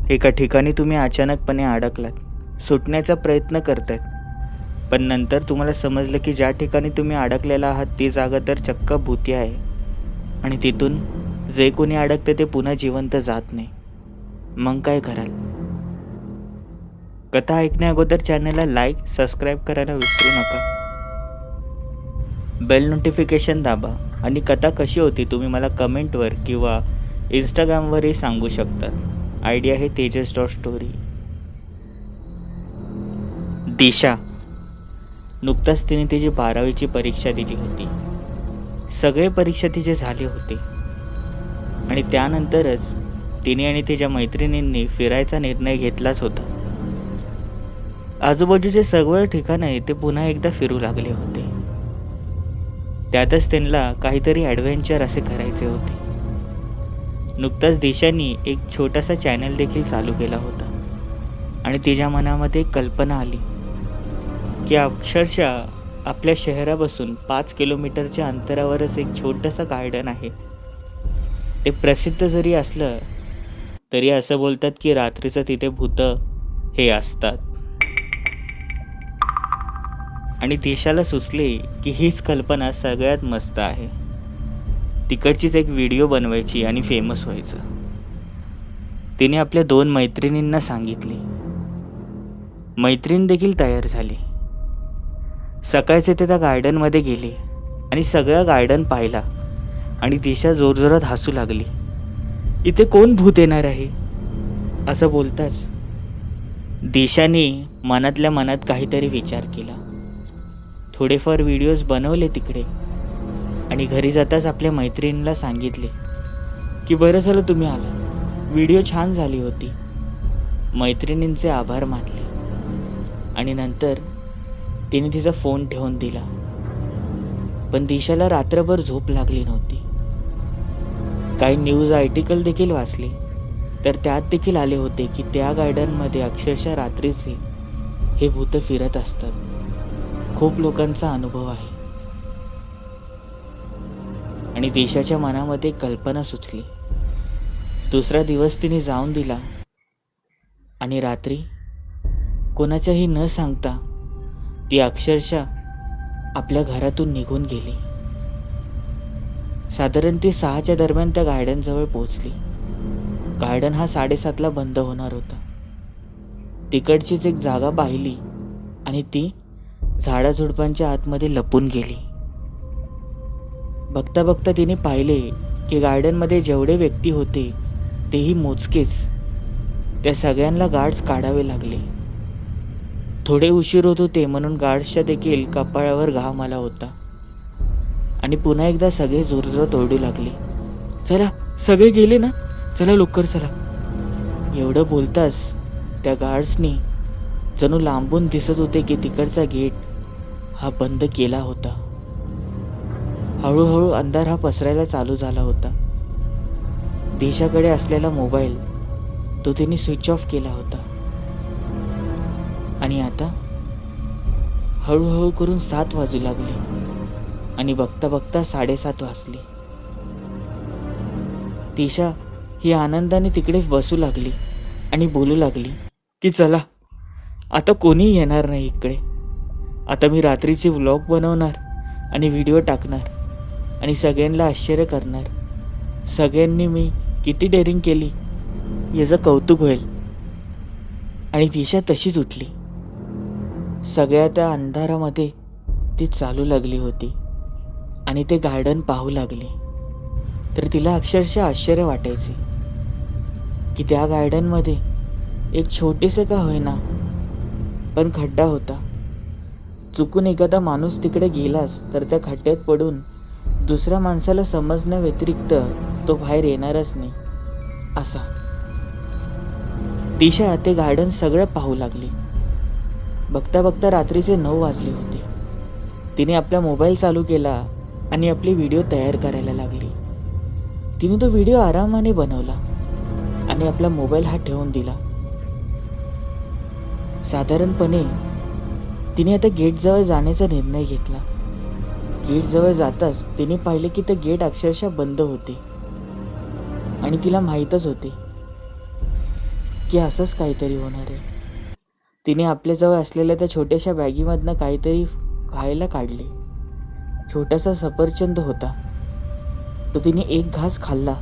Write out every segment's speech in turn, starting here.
एका ठिकाणी तुम्ही अचानकपणे अडकलात, सुटण्याचा प्रयत्न करतायत, पण नंतर तुम्हाला समजलं की ज्या ठिकाणी तुम्ही अडकलेला आहात ती जागा तर चक्क भूती आहे आणि तिथून जे कोणी अडकते ते पुन्हा जिवंत जात नाही. मग काय कराल? कथा ऐकण्या अगोदर चॅनलला लाईक, सबस्क्राईब करायला विसरू नका. बेल नोटिफिकेशन दाबा आणि कथा कशी होती तुम्ही मला कमेंटवर किंवा इंस्टाग्रामवरही सांगू शकता. आयडी आहे tejas.story. दिशा. नुकताच तिने तिची 12वीची परीक्षा दिली होती. सगळे परीक्षा तिचे झाले होते आणि त्यानंतरच तिने आणि तिच्या मैत्रिणींनी फिरायचा निर्णय घेतलाच होता. आजूबाजूचे सगळे ठिकाणे ते पुन्हा एकदा फिरू लागले होते. त्यातच त्यांना काहीतरी ॲडव्हेंचर असे करायचे होते. नुकताच दिशानी एक छोटासा चॅनल देखील चालू केला होता आणि तिच्या मनामध्ये एक कल्पना आली की अक्षरशः आपल्या शहरापासून 5 किलोमीटरच्या अंतरावरच एक छोटंसं गार्डन आहे. ते प्रसिद्ध जरी असलं तरी असं बोलतात की रात्रीचं तिथे भूतं हे असतात. आणि दिशाला सुचले की हीच कल्पना सगळ्यात मस्त आहे. तिकडचीच एक व्हिडिओ बनवायची आणि फेमस व्हायचं. तिने आपल्या 2 मैत्रिणींना सांगितले. मैत्रीण देखील तयार झाली. सकाळचे ते त्या गार्डनमध्ये गेले आणि सगळा गार्डन पाहिला आणि दिशा जोरजोरात हसू लागली. इथे कोण भूत येणार आहे असं बोलताच दिशाने मनातल्या मनात काहीतरी विचार केला. थोडेफार व्हिडिओज बनवले तिकडे आणि घरी जाताच आपल्या मैत्रिणीला सांगितले की बरं झालं तुम्ही आला, व्हिडिओ छान झाली होती. मैत्रिणींचे आभार मानले आणि नंतर तिने तिचा फोन ठेवून दिला. पण दिशाला रात्रभर झोप लागली नव्हती. काही न्यूज आर्टिकल देखील वाचले तर त्यात देखील आले होते की त्या गार्डनमध्ये अक्षरशः रात्रीचे हे भूत फिरत असतात. खूप लोकांचा अनुभव आहे. आणि दिशाच्या मनामध्ये कल्पना सुचली. दुसरा दिवस तिने जाऊन दिला आणि रात्री कोणाच्याही न सांगता ती अक्षरशः आपल्या घरातून निघून गेली. साधारण ती 6च्या दरम्यान त्या गार्डन जवळ पोहोचली. गार्डन हा 7:30ला बंद होणार होता. तिकडचीच एक जागा पाहिली आणि ती झाडाझुडपांच्या आतमध्ये लपून गेली. बघता बघता तिने पाहिले की गार्डनमध्ये जेवढे व्यक्ती होते तेही मोजकेच. त्या सगळ्यांना गार्ड्स काढावे लागले. थोडे उशीर होत होते म्हणून गार्ड्सच्या देखील कपाळावर घाम आला होता आणि पुन्हा एकदा सगळे जोरजोरात ओरडू लागले, चला सगळे गेले ना, चला लवकर चला. एवढं बोलताच त्या गार्ड्सनी जणू लांबून दिसत होते की तिकडचा गेट हा बंद केला होता. हळूहळू अंधार हा पसरायला चालू झाला होता. दिशाकडे असलेला मोबाईल तो तिने स्विच ऑफ केला होता आणि आता हळूहळू करून 7 वाजू लागले आणि बघता बघता 7:30 वाजले. दिशा ही आनंदाने तिकडे बसू लागली आणि बोलू लागली की चला आता कोणी येणार नाही इकडे. आता मी रात्रीचे व्लॉग बनवणार आणि व्हिडिओ टाकणार आणि सगळ्यांना आश्चर्य करणार. सगळ्यांनी मी किती डेअरिंग केली याचं कौतुक होईल. आणि दिशा तशीच उठली. सगळ्या त्या अंधारामध्ये ती चालू लागली होती आणि ते गार्डन पाहू लागली. तर तिला अक्षरशः आश्चर्य वाटायचे की त्या गार्डनमध्ये एक छोटेसे का होईना पण खड्डा होता. चुकून एखादा माणूस तिकडे गेलाच तर त्या खड्ड्यात पडून दुसऱ्या माणसाला समजण्या व्यतिरिक्त तो बाहेर येणारच नाही असा. दिशा ते गार्डन सगळं पाहू लागली. बघता बघता रात्रीचे 9 वाजले होते. तिने आपला मोबाईल चालू केला आणि आपली व्हिडिओ तयार करायला लागली. तिने तो व्हिडिओ आरामाने बनवला आणि आपला मोबाईल हा ठेवून दिला. साधारणपणे तिने आता गेटजवळ जाण्याचा निर्णय घेतला. गेटजवळ जाताच तिने पाहिले की ते गेट अक्षरशः बंद होते आणि तिला माहीतच होते की असंच काहीतरी होणार आहे. तिने आपल्याजवळ असलेल्या त्या छोट्याशा बॅगीमधनं काहीतरी खायला काढले. छोटासा सफरचंद होता. तो तिने एक घास खाल्ला.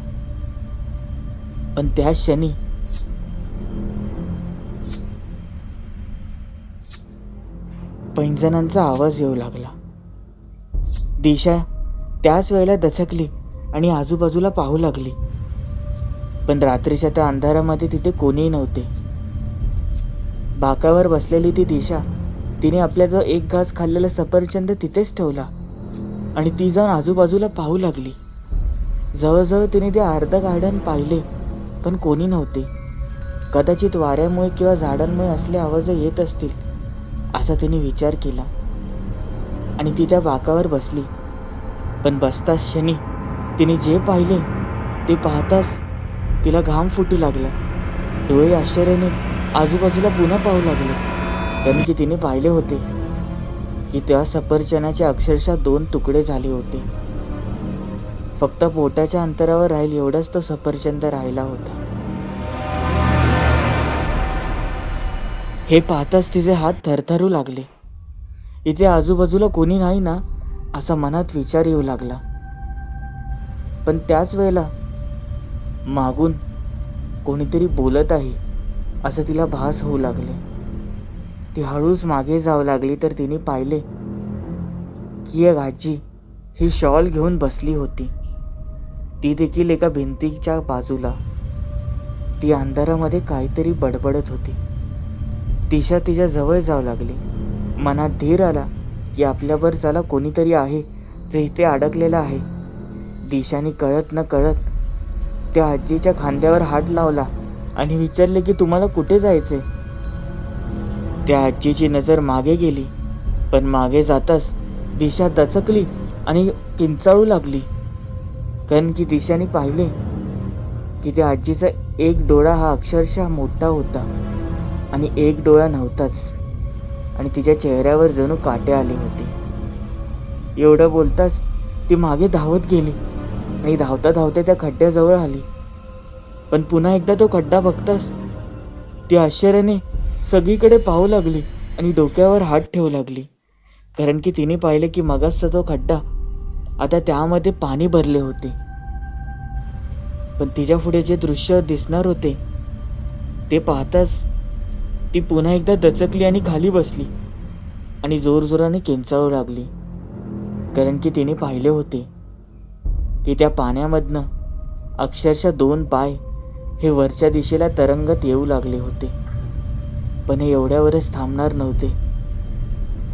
पण त्याच क्षणी पैंजणांचा आवाज येऊ लागला. दिशा त्याच वेळेला दचकली आणि आजूबाजूला पाहू लागली. पण रात्रीच्या त्या अंधारामध्ये तिथे कोणीही नव्हते. बाकावर बसलेली ती दिशा तिने आपल्याजवळ एक घास खाल्लेला सफरचंद तिथेच ठेवला आणि ती जाऊन आजूबाजूला पाहू लागली. जवळजवळ तिने ते अर्ध गार्डन पाहिले, पण कोणी नव्हते. कदाचित वाऱ्यामुळे किंवा झाडांमुळे असले आवाज येत असतील असा तिने विचार केला आणि ती त्या बाकावर बसली. पण बसताच क्षणी तिने जे पाहिले ते पाहताच तिला घाम फुटू लागला. डोळे आश्चर्याने आजूबाजूला पुन्हा पाहू लागले, कारण की तिने पाहिले होते की त्या सफरचंदाचे अक्षरशः 2 तुकडे झाले होते. फक्त बोटाच्या अंतरावर राहील एवढाच तो सफरचंद राहिला होता. हे पाहताच तिचे हात थरथरू लागले. इथे आजूबाजूला कोणी नाही ना असा मनात विचार येऊ लागला. पण त्याच वेळेला मागून कोणीतरी बोलत आहे असं तिला भास होऊ लागले. ती हळूच मागे जाऊ लागली तर तिने पाहिले की एक आजी ही शॉल घेऊन बसली होती. ती देखील एका भिंतीच्या बाजूला. ती अंधारामध्ये काहीतरी बडबडत होती. दिशा तिच्या जवळ जाऊ लागली. मनात धीर आला की आपल्यावर चला कोणीतरी आहे जे इथे अडकलेला आहे. दिशाने कळत न कळत त्या आजीच्या खांद्यावर हात लावला आणि विचारले की तुम्हाला कुठे जायचे. त्या आजीची नजर मागे गेली, पण मागे जाताच दिशा दचकली आणि किंचाळू लागली, कारण की दिशाने पाहिले की त्या आजीचा एक डोळा हा अक्षरशः मोठा होता आणि एक डोळा नव्हताच आणि तिच्या चेहऱ्यावर जणू काटे आले होते. एवढं बोलताच ती मागे धावत गेली आणि धावता धावता त्या खड्ड्याजवळ आली. पण पुन्हा एकदा तो खड्डा बघताच ती आश्चर्याने सगळीकडे पाहू लागली आणि डोक्यावर हात ठेवू लागली, कारण की तिने पाहिले की मगाचचा तो खड्डा आता त्यामध्ये पाणी भरले होते. पण तिच्या पुढे जे दृश्य दिसणार होते ते पाहताच ती पुन्हा एकदा दचकली आणि खाली बसली आणि जोरजोराने किंचाळू लागली, कारण की तिने पाहिले होते की त्या पाण्यामधनं अक्षरशः 2 पाय हे वरच्या दिशेला तरंगत येऊ लागले होते. पण हे एवढ्यावरच थांबणार नव्हते.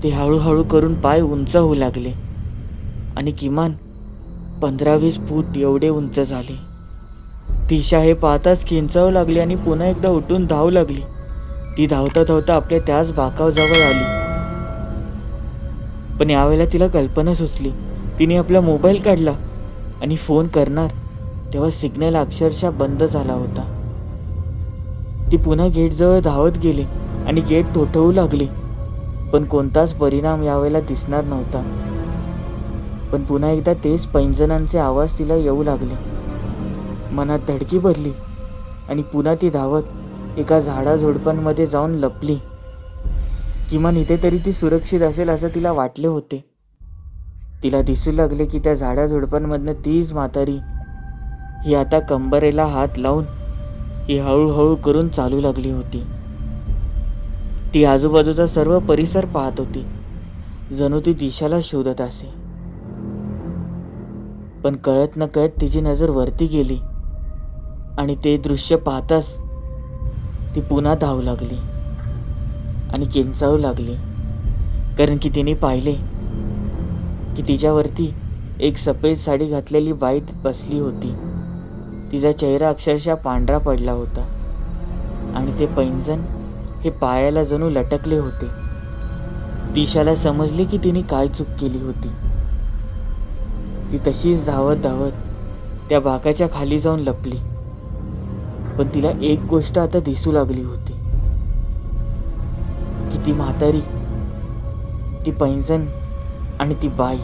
ते हळूहळू करून पाय उंच होऊ लागले आणि किमान 15-20 फूट एवढे उंच झाले. दिशा हे पाहताच किंचाळू लागली आणि पुन्हा एकदा उठून धावू लागली. ती धावता धावता आपल्या त्याच बाकाजवळ आली. पण यावेळेला तिला कल्पना सुचली. तिने आपला मोबाईल काढला आणि फोन करणार तेव्हा सिग्नल अक्षरशः बंद झाला होता. ती पुन्हा गेटजवळ धावत गेली आणि गेट ठोठवू लागली, पण कोणताच परिणाम यावेळेला दिसणार नव्हता. पण पुन्हा एकदा तेच पैंजणांचे आवाज तिला येऊ लागले. मनात धडकी भरली आणि पुन्हा ती धावत एका झाडाझुडपांमध्ये जाऊन लपली. किमान इथे तरी ती सुरक्षित असेल असं तिला वाटले होते. तिला दिसू लागले की त्या झाडाझुडपांमधनं तीच म्हातारी ही आता कंबरेला हात लावून ही हळूहळू करून चालू लागली होती. ती आजूबाजूचा सर्व परिसर पाहत होती, जणू ती दिशाला शोधत असे. पण कळत न कळत तिची नजर वरती गेली आणि ते दृश्य पाहताच ती पुन्हा धावू लागली आणि किंचाळू लागली, कारण की तिने पाहिले की तिच्यावरती एक सफेद साडी घातलेली बाई बसली होती. तिचा चेहरा अक्षरशः पांढरा पडला होता आणि ते पैंजण हे पायाला जणू लटकले होते. दिशाला समजले की तिने काय चूक केली होती. ती तशीच धावत धावत त्या बाकाच्या खाली जाऊन लपली. पण तिला एक गोष्ट आता दिसू लागली होती की ती म्हातारी, ती पैंजण आणि ती बाई,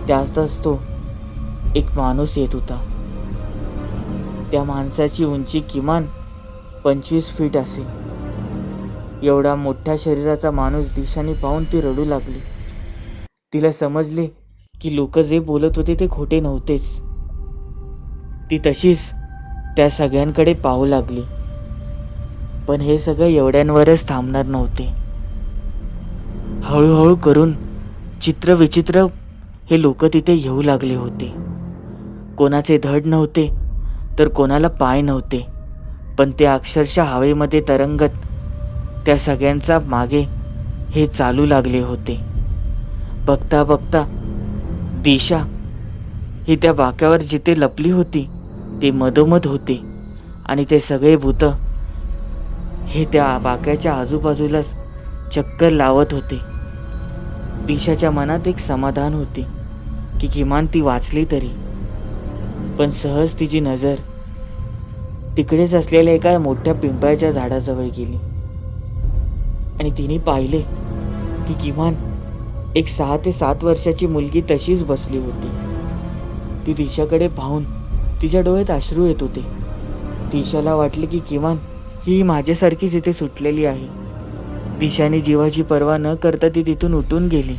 त्यातच तो एक माणूस येत होता. त्या माणसाची उंची किमान 25 फीट असेल. एवढा मोठ्या शरीराचा माणूस दिशाने पाहून ती रडू लागली. तिला समजले की लोक जे बोलत होते ते खोटे नव्हतेच. ती तशीच त्या सगळ्यांकडे पाहू लागली. पण हे सगळं एवढ्यांवरच थांबणार नव्हते. हळूहळू करून चित्र विचित्र हे लोक तिथे येऊ लागले होते. कोणाचे धड नव्हते तर कोणाला पाय नव्हते, पण ते अक्षरशः हवेमध्ये तरंगत त्या सगळ्यांचा मागे हे चालू लागले होते. बघता बघता दिशा ही त्या बाक्यावर जिथे लपली होती ते मधोमध होते आणि ते सगळे भूत हे त्या बाक्याच्या आजूबाजूलाच चक्कर लावत होते. दिशाच्या मनात एक समाधान होते की किमान ती वाचली तरी. पण सहज तिची नजर तिकडेच असलेल्या एका मोठ्या पिंपळाच्या झाडाजवळ गेली आणि तिने पाहिले की किमान एक 6 ते 7 वर्षाची मुलगी तशीच बसली होती. ती दिशाकडे पाहून तिच्या डोळ्यात अश्रू येत होते. दिशाला वाटले की किमान ही माझ्यासारखीच इथे सुटलेली आहे. दिशाने जीवाची पर्वा न करता ती तिथून उठून गेली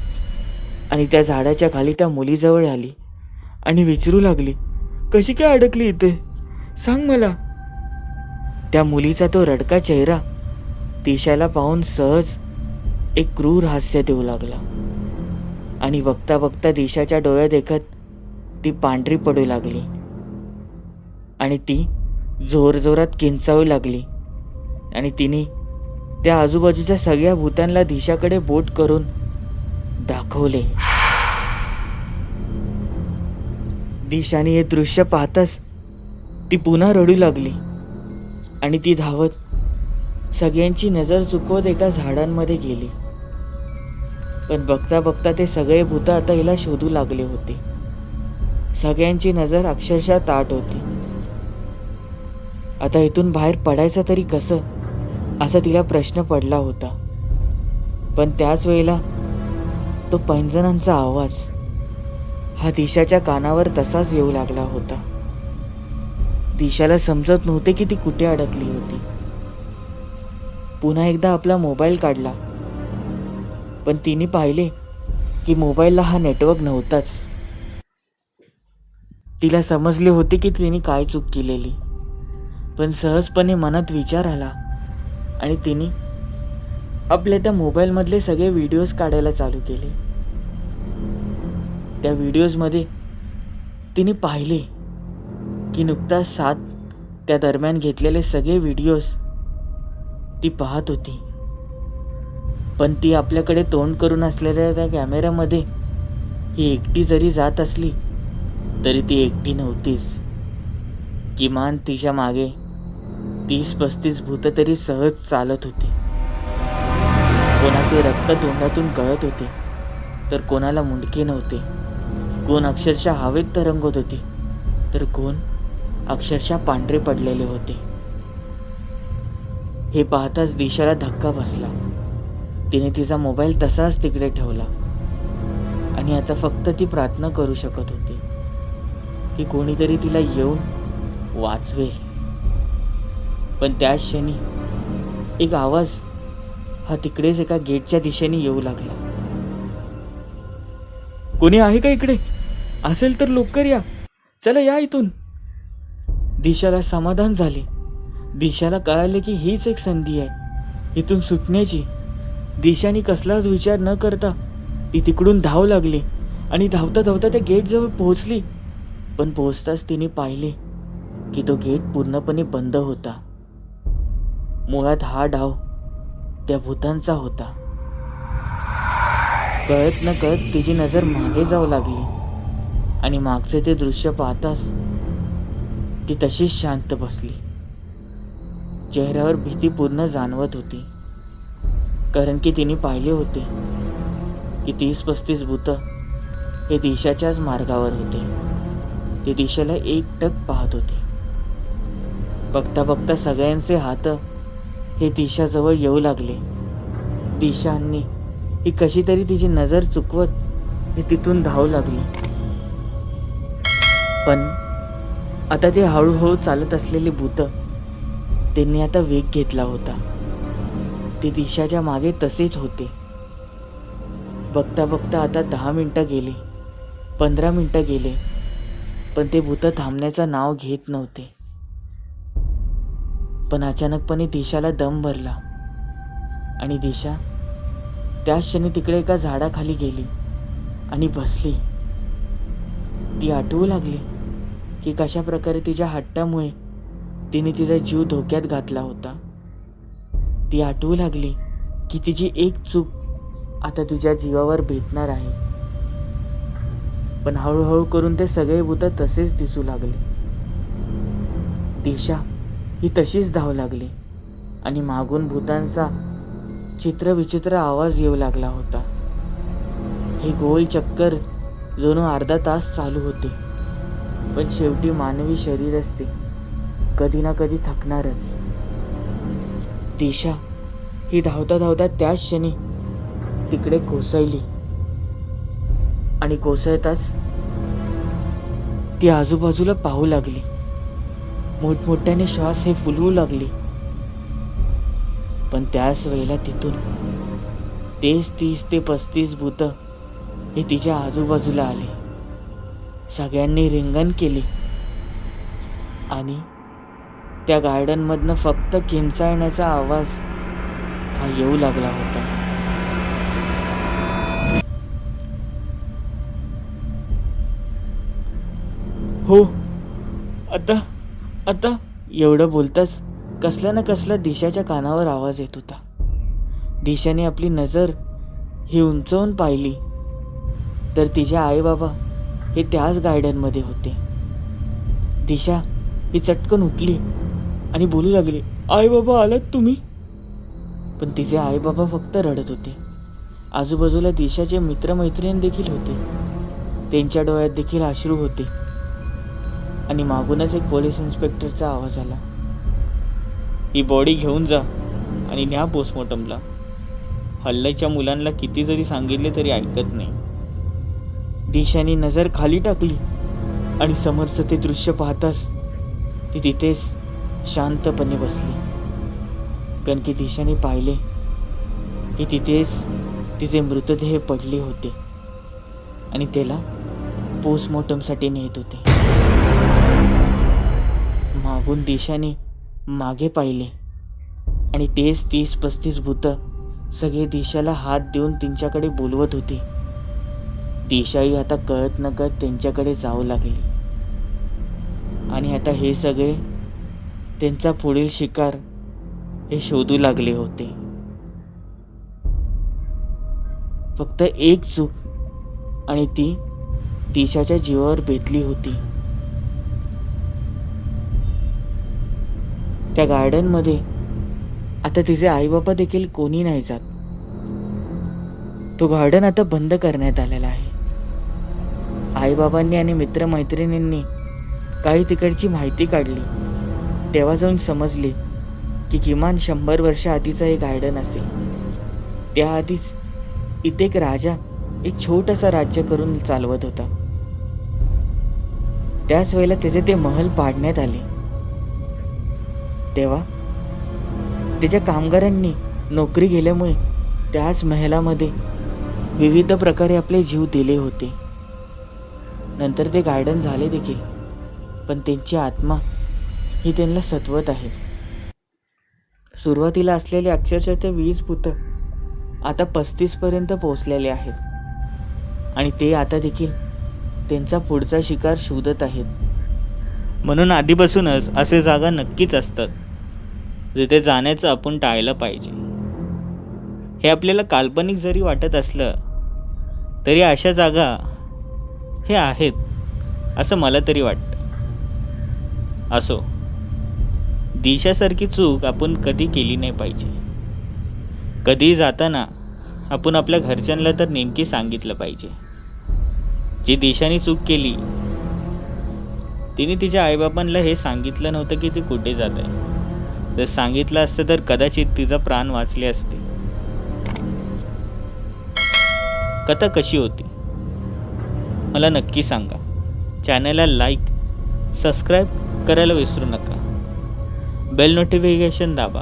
आणि त्या झाडाच्या खाली त्या मुलीजवळ आली आणि विचारू लागली, कशी काय अडकली इथे, सांग मला. त्या मुलीचा तो रडका चेहरा दिशाला पाहून सहज एक क्रूर हास्य देऊ लागला आणि बघता बघता दिशाच्या डोळ्यात देखत ती पांढरी पडू लागली आणि ती जोरजोरात किंचाळू लागली आणि तिने त्या आजूबाजूच्या सगळ्या भूतांना दिशाकडे बोट करून दाखवले. दिशाने हे दृश्य पाहताच ती पुन्हा रडू लागली आणि ती धावत सगळ्यांची नजर चुकवत एका झाडांमध्ये गेली. पण बघता बघता ते सगळे भूत आता हिला शोधू लागले होते. सगळ्यांची नजर अक्षरशः ताट होती. आता इथून बाहेर पडायचं तरी कसं, असा तिला प्रश्न पडला होता. पण त्याच वेळेला तो पैंजणांचा आवाज हा दिशाच्या कानावर तसाच येऊ लागला होता. दिशाला समजत नव्हते की ती कुठे अडकली होती. पुन्हा एकदा आपला मोबाईल काढला, पण तिने पाहिले की मोबाईलला हा नेटवर्क नव्हताच. तिला समजले होते की तिने काय चूक केलेली, पण सहजपणे मनात विचार आला आणि तिने आपल्या त्या मोबाईल मधले सगळे व्हिडिओज काढायला चालू केले. त्या व्हिडिओज मध्ये तिने पाहिले की नुकताच 7 त्या दरम्यान घेतलेले सगळे व्हिडिओज ती पाहत होती. पण ती आपल्याकडे तोंड करून असलेल्या त्या कॅमेऱ्यामध्ये ही एकटी जरी जात असली तरी ती एकटी नव्हतीच. किमान तिच्या मागे 30-35 भूत तरी सहज चालत होते. कोणाचे रक्त तोंडातून गळत होते तर कोणाला मुंडके नव्हते. कोण अक्षरशः हवेत तरंगत होते तर कोण अक्षरशः पांढरे पडलेले होते. हे पाहताच दिशाला धक्का बसला. तिने तिचा मोबाईल तसाच तिकडे ठेवला आणि आता फक्त ती प्रार्थना करू शकत होती की कोणीतरी तिला येऊन वाचवेल. पण त्याच क्षणी एक आवाज हा तिकडेच एका गेटच्या दिशेने येऊ लागला. कोणी आहे का इकडे? असेल तर लवकर या, चला या इथून. दिशाला समाधान झाले. दिशाला कळाले की हीच एक संधी आहे इथून सुटण्याची. दिशाने कसलाच विचार न करता ती तिकडून धाव लागली आणि धावता धावता त्या गेट जवळ पोहोचली. पण पोहोचताच तिने पाहिले की तो गेट पूर्णपणे बंद होता. मुळात हा डाव त्या भूतांचा होता. कळत न कळत तिची नजर मागे जाऊ लागली आणि मागचे ते दृश्य पाहताच ती तशीच शांत बसली. चेहऱ्यावर भीती पूर्ण जाणवत होती, कारण की तिने पाहिले होते की 30-35 भूत हे दिशाच्याच मार्गावर होते. ते दिशेला एकटक पाहत होते. बघता बघता सगळ्यांचे हात हे दिशाजवळ येऊ लागले. दिशांनी ही कशी तरी तिची नजर चुकवत ही तिथून धावू लागली. पण आता ते हळूहळू चालत असलेले भूत त्यांनी आता वेग घेतला होता. ते दिशाच्या मागे तसेच होते. बघता बघता आता 10 मिनिटं गेले, 15 मिनिटं गेले, पण ते भूत थांबण्याचं नाव घेत नव्हते. पण अचानकपणे दिशाला दम भरला आणि दिशा त्याच क्षणी तिकडे एका झाडाखाली गेली आणि बसली. ती आठवू लागली की कशा प्रकारे तिच्या हट्टामुळे तिने तिचा जीव धोक्यात घातला होता. ती आठवू लागली की तिची एक चूक आता तिच्या जीवावर बेतणार आहे. पण हळूहळू करून ते सगळे भूत तसेच दिसू लागले. दिशा ही तशीच धावू लागली आणि मागून भूतांचा चित्रविचित्र आवाज येऊ लागला होता. हे गोल चक्कर जणू अर्धा तास चालू होते. पण शेवटी मानवी शरीर असते कधी ना कधी थकणारच. दिशा ही धावता धावता त्याच क्षणी तिकडे कोसळली आणि कोसळताच ती आजूबाजूला पाहू लागली. मोठमोठ्याने श्वास हे फुलवू लागली. पण त्याच वेळेला तिथून 30 ते 35 भूत हे तिच्या आजूबाजूला आले. सगळ्यांनी रिंगण केली आणि त्या गार्डन मधनं फक्त किंचाळण्याचा आवाज हा येऊ लागला होता. हो, आता एवढं बोलताच कसला ना कसला दिशाच्या कानावर आवाज येत होता. दिशाने आपली नजर ही उंचावून पाहिली तर तिचे आई बाबा हे त्याच गार्डन मध्ये होते. दिशा ही चटकन उठली आणि बोलू लागली, आई बाबा आलात तुम्ही? पण तिचे आई बाबा फक्त रडत होते. आजूबाजूला दिशाचे मित्रमैत्रिणी देखील होते. त्यांच्या डोळ्यात देखील अश्रू होते. आणि मागूनच एक पोलीस इन्स्पेक्टरचा आवाज आला, ही बॉडी घेऊन जा आणि न्या पोस्टमॉर्टमला. हल्ल्याच्या मुलांना किती जरी सांगितले तरी ऐकत नाही. दिशाने नजर खाली टाकली आणि समोरचं ते दृश्य पाहताच ती तिथेच शांतपणे बसली. कारण की दिशाने पाहिले की तिथेच तिचे मृतदेह पडले होते आणि त्याला पोस्टमॉर्टमसाठी नेत होते. मागून दिशाने मागे पाहिले आणि तेच 30-35 भूत सगळे दिशाला हात देऊन त्यांच्याकडे बोलवत होते. दिशाही आता कळत नकळत त्यांच्याकडे जाऊ लागली आणि आता हे सगळे त्यांचा पुढील शिकार हे शोधू लागले होते. फक्त एक चूक आणि ती दिशाच्या जीवावर बेतली होती. त्या गार्डन मध्ये आता तिचे आई बाबा देखील कोणी नाही जात. तो गार्डन आता बंद करण्यात आलेला आहे. आई बाबांनी आणि मित्रमैत्रिणींनी काही तिकडची माहिती काढली. तेव्हा जाऊन समजले की किमान 100 वर्ष आधीचं हे गार्डन असेल. त्याआधीच इथे एक राजा एक छोटंसं राज्य करून चालवत होता. त्याच वेळेला त्याचे ते महल पाडण्यात आले. तेव्हा त्याच्या कामगारांनी नोकरी गेल्यामुळे त्याच महलामध्ये विविध प्रकारे आपले जीव दिले होते. नंतर ते गार्डन झाले देखील, पण त्यांची आत्मा ही त्यांना सतवत आहे. सुरुवातीला असलेले अक्षरशः ते 20 भूत आता 35 पर्यंत पोहोचलेले आहेत आणि ते आता देखील त्यांचा पुढचा शिकार शोधत आहेत. म्हणून आधीपासूनच असे जागा नक्कीच असतात जिथे जाण्याचं आपण टाळलं पाहिजे. हे आपल्याला काल्पनिक जरी वाटत असलं तरी अशा जागा हे आहेत असं मला तरी वाटतं. असो, दिशासारखी चूक आपण कधी केली नाही पाहिजे. कधी जाताना आपण आपल्या घरच्यांना तर नेमकी सांगितलं पाहिजे. जी दिशाने चूक केली तिने तिच्या आईबापांना हे सांगितलं नव्हतं की ती कुठे जात आहे. जर सांगितलं असतं तर कदाचित तिचा प्राण वाचले असते. कथा कशी होती मला नक्की सांगा. चॅनलला लाईक सबस्क्राईब करायला विसरू नका. बेल नोटिफिकेशन दाबा.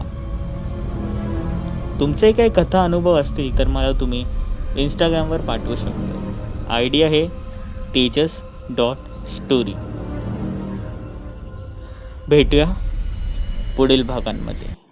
तुमचे काही कथा अनुभव असतील तर मला तुम्ही इंस्टाग्रामवर पाठवू शकता. आय डी आहे tejas.story. भेटूया पुढील भागांमध्ये.